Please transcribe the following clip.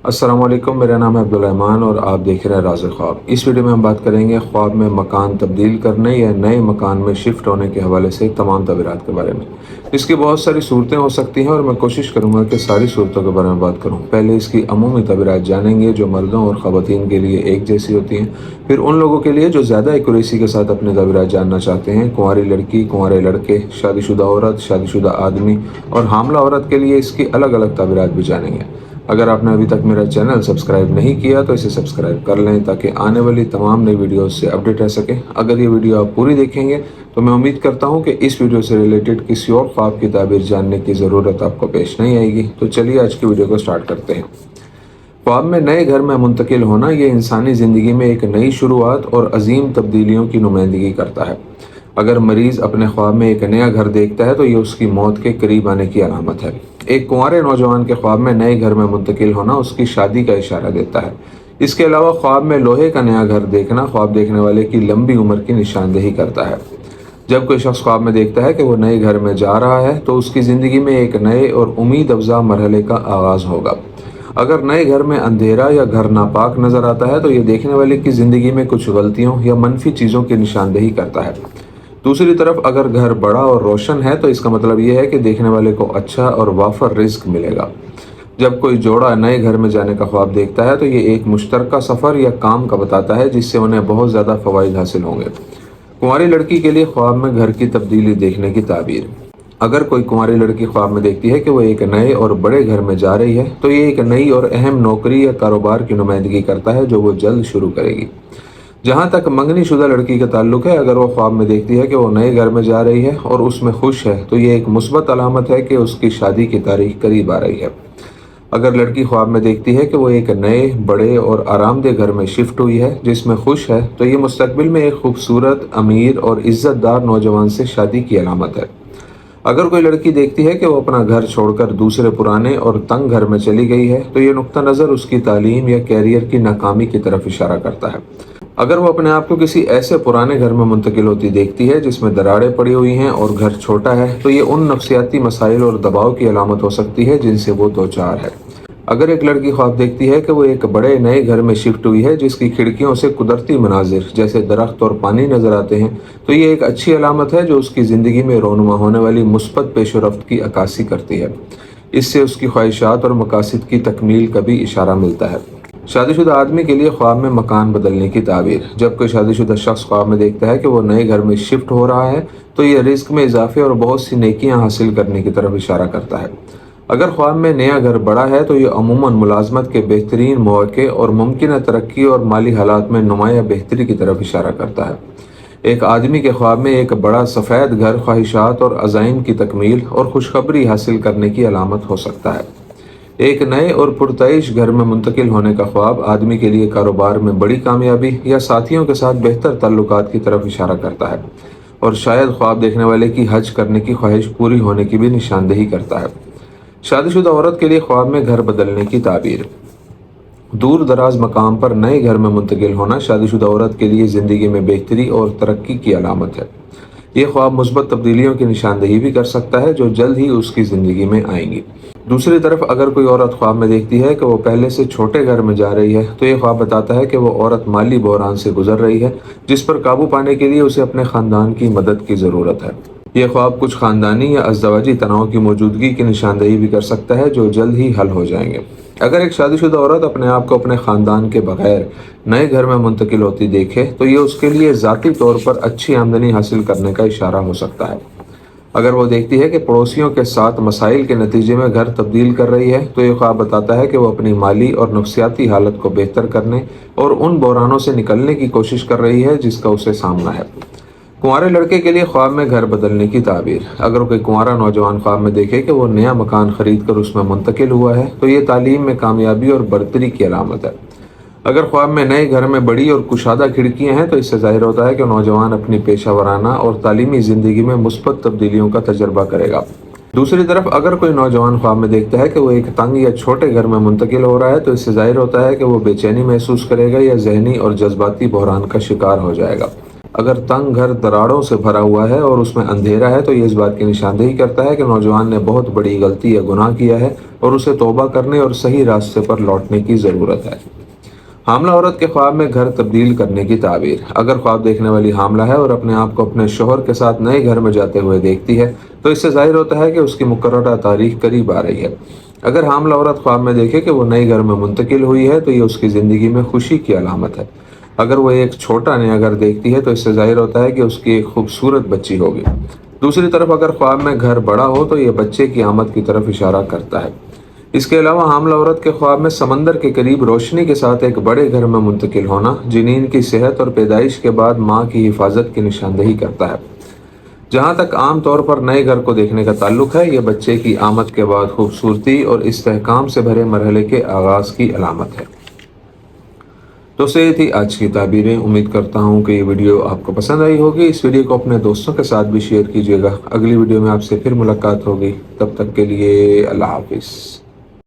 अस्सलाम वालेकुम, मेरा नाम है अब्दुल रहमान और आप देख रहे हैं राज़ ख्वाब। इस वीडियो में हम बात करेंगे ख्वाब में मकान तब्दील करने या नए मकान में शिफ्ट होने के हवाले से तमाम तबीरात के बारे में। इसकी बहुत सारी सूरतें हो सकती हैं और मैं कोशिश करूंगा कि सारी सूरतों के बारे में बात करूं। पहले इसकी अमूमी तबीरात जानेंगे जो मर्दों और ख़वातीन के लिए एक जैसी होती हैं। फिर उन लोगों के लिए जो ज़्यादा एक्यूरेसी के साथ अपने तबीरात जानना चाहते हैं, कुंवारी लड़की, कुंवारे लड़के, शादीशुदा औरत, शादीशुदा आदमी और हामला औरत के लिए इसकी अलग अलग तबीरात भी जानेंगे। अगर आपने अभी तक मेरा चैनल सब्सक्राइब नहीं किया तो इसे सब्सक्राइब कर लें ताकि आने वाली तमाम नई वीडियोस से अपडेट रह सकें। अगर ये वीडियो आप पूरी देखेंगे तो मैं उम्मीद करता हूं कि इस वीडियो से रिलेटेड किसी और ख्वाब की ताबीर जानने की ज़रूरत आपको पेश नहीं आएगी। तो चलिए आज की वीडियो को स्टार्ट करते हैं। ख्वाब में नए घर में मुंतकिल होना ये इंसानी ज़िंदगी में एक नई शुरुआत और अजीम तब्दीलियों की नुमाइंदगी करता है। अगर मरीज़ अपने ख्वाब में एक नया घर देखता है तो ये उसकी मौत के करीब आने की अलामत है। एक कुंवारे नौजवान के ख्वाब में नए घर में मुंतकिल होना उसकी शादी का इशारा देता है। इसके अलावा ख्वाब में लोहे का नया घर देखना ख्वाब देखने वाले की लंबी उम्र की निशानदेही करता है। जब कोई शख्स ख्वाब में देखता है कि वो नए घर में जा रहा है तो उसकी ज़िंदगी में एक नए और उम्मीद अफजा मरहले का आगाज़ होगा। अगर नए घर में अंधेरा या घर नापाक नज़र आता है तो ये देखने वाले की ज़िंदगी में कुछ गलतियों या मनफी चीज़ों की निशानदेही करता है। दूसरी तरफ अगर घर बड़ा और रोशन है तो इसका मतलब ये है कि देखने वाले को अच्छा और वाफर रिस्क मिलेगा। जब कोई जोड़ा नए घर में जाने का ख्वाब देखता है तो ये एक मुश्तरका सफ़र या काम का बताता है जिससे उन्हें बहुत ज़्यादा फ़वाइद हासिल होंगे। कुंवारी लड़की के लिए ख्वाब में घर की तब्दीली देखने की ताबीर। अगर कोई कुंवारी लड़की ख्वाब में देखती है कि वो एक नए और बड़े घर में जा रही है तो ये एक नई और अहम नौकरी या कारोबार की नुमाइंदगी करता है जो वो जल्द शुरू करेगी। जहाँ तक मंगनी शुदा लड़की का ताल्लुक है, अगर वो ख्वाब में देखती है कि वो नए घर में जा रही है और उसमें खुश है तो ये एक मुस्बत अलामत है कि उसकी शादी की तारीख करीब आ रही है। अगर लड़की ख्वाब में देखती है कि वो एक नए, बड़े और आरामदेह घर में शिफ्ट हुई है जिसमें खुश है तो ये मुस्तकबिल में एक खूबसूरत, अमीर और इज़्ज़तदार नौजवान से शादी की अलामत है। अगर कोई लड़की देखती है कि वो अपना घर छोड़कर दूसरे पुराने और तंग घर में चली गई है तो ये नुक्ता नज़र उसकी तालीम या कैरियर की नाकामी की तरफ इशारा करता है। अगर वो अपने आप को किसी ऐसे पुराने घर में मुंतकिल होती देखती है जिसमें दरारें पड़ी हुई हैं और घर छोटा है तो ये उन नफ्सियाती मसाइल और दबाव की अलामत हो सकती है जिनसे वो दो चार है। अगर एक लड़की ख्वाब देखती है कि वो एक बड़े नए घर में शिफ्ट हुई है जिसकी खिड़कियों से कुदरती मनाजिर जैसे दरख्त और पानी नज़र आते हैं तो ये एक अच्छी अलामत है जो उसकी ज़िंदगी में रोनुमा होने वाली मुस्बत पेशरफ्त की अक्कासी करती है। इससे उसकी ख्वाहिशात और मकासद की तकमील का भी इशारा मिलता है। शादीशुदा आदमी के लिए ख्वाब में मकान बदलने की ताबीर। जब कोई शादीशुदा शख्स ख्वाब में देखता है कि वो नए घर में शिफ्ट हो रहा है तो ये रिस्क में इजाफे और बहुत सी नेकियां हासिल करने की तरफ इशारा करता है। अगर ख्वाब में नया घर बड़ा है तो ये अमूमन मुलाजमत के बेहतरीन मौके और मुमकिन तरक्की और माली हालात में नुमाया बेहतरी की तरफ इशारा करता है। एक आदमी के ख्वाब में एक बड़ा सफ़ेद घर ख्वाहिशात और अज़ाइम की तकमील और खुशखबरी हासिल करने की अलामत हो सकता है। एक नए और पुरतइश घर में मुंतकिल होने का ख्वाब आदमी के लिए कारोबार में बड़ी कामयाबी या साथियों के साथ बेहतर ताल्लुकात की तरफ इशारा करता है और शायद ख्वाब देखने वाले की हज करने की ख्वाहिश पूरी होने की भी निशानदेही करता है। शादीशुदा औरत के लिए ख्वाब में घर बदलने की ताबीर। दूर दराज मकाम पर नए घर में मुंतकिल होना शादीशुदा औरत के लिए ज़िंदगी में बेहतरी और तरक्की की अलामत है। ये ख्वाब मुस्बत तब्दीलियों की निशानदेही भी कर सकता है जो जल्द ही उसकी ज़िंदगी में आएंगी। दूसरी तरफ अगर कोई औरत ख्वाब में देखती है कि वो पहले से छोटे घर में जा रही है तो ये ख्वाब बताता है कि वो औरत माली बहरान से गुजर रही है जिस पर काबू पाने के लिए उसे अपने ख़ानदान की मदद की ज़रूरत है। यह ख्वाब कुछ ख़ानदानी या अज़दवाजी तनाव की मौजूदगी की निशानदेही भी कर सकता है जो जल्द ही हल हो जाएंगे। अगर एक शादीशुदा औरत अपने आप को अपने ख़ानदान के बगैर नए घर में मुंतकिल होती देखे तो ये उसके लिए ज़ाती तौर पर अच्छी आमदनी हासिल करने का इशारा हो सकता है। अगर वो देखती है कि पड़ोसियों के साथ मसाइल के नतीजे में घर तब्दील कर रही है तो ये ख्वाब बताता है कि वो अपनी माली और नफ्सियाती हालत को बेहतर करने और उन बहरानों से निकलने की कोशिश कर रही है जिसका उसे सामना है। कुंवारे लड़के के लिए ख्वाब में घर बदलने की ताबीर। अगर कोई कुंवारा नौजवान ख्वाब में देखे कि वो नया मकान खरीद कर उसमें मुंतकिल हुआ है तो ये तालीम में कामयाबी और बरतरी की अलामत है। अगर ख्वाब में नए घर में बड़ी और कुशादा खिड़कियां हैं तो इससे जाहिर होता है कि नौजवान अपनी पेशा वराना और तालीमी ज़िंदगी में मुस्बत तब्दीलियों का तजर्बा करेगा। दूसरी तरफ अगर कोई नौजवान ख्वाब में देखता है कि वो एक तंग या छोटे घर में मुंतकिल हो रहा है तो इससे जाहिर होता है कि वो बेचैनी महसूस करेगा या जहनी और जज्बाती बहरान का शिकार हो जाएगा। अगर तंग घर दरारों से भरा हुआ है और उसमें अंधेरा है तो ये इस बात की निशानदेही करता है कि नौजवान ने बहुत बड़ी गलती या गुनाह किया है اور اسے तौबा करने और सही रास्ते पर लौटने की ज़रूरत है। हामला औरत के ख्वाब में घर तब्दील करने की ताबीर। अगर ख्वाब देखने वाली हामला है और अपने आप को अपने शोहर के साथ नए घर में जाते हुए देखती है तो इससे जाहिर होता है कि उसकी मुकर्ररा तारीख करीब आ रही है। अगर हामला औरत ख्वाब में देखे कि वो नए घर में मुंतकिल हुई है तो ये उसकी ज़िंदगी में खुशी की अलामत है। अगर वो एक छोटा नया घर देखती है तो इससे जाहिर होता है कि उसकी एक खूबसूरत बच्ची होगी। दूसरी तरफ अगर ख्वाब में घर बड़ा हो तो ये बच्चे की आमद की तरफ इशारा करता है। इसके अलावा हामला औरत के ख्वाब में समंदर के करीब रोशनी के साथ एक बड़े घर में मुंतकिल होना जिनीन की सेहत और पैदाइश के बाद माँ की हिफाजत की निशानदेही करता है। जहाँ तक आम तौर पर नए घर को देखने का ताल्लुक है, ये बच्चे की आमद के बाद खूबसूरती और इस्तेहकाम से भरे मरहले के आगाज़ की अलामत है। तो ये थी आज की ताबीरें। उम्मीद करता हूँ कि ये वीडियो आपको पसंद आई होगी। इस वीडियो को अपने दोस्तों के साथ भी शेयर कीजिएगा। अगली वीडियो में आपसे फिर मुलाकात होगी, तब तक के लिए अल्लाह हाफिज़।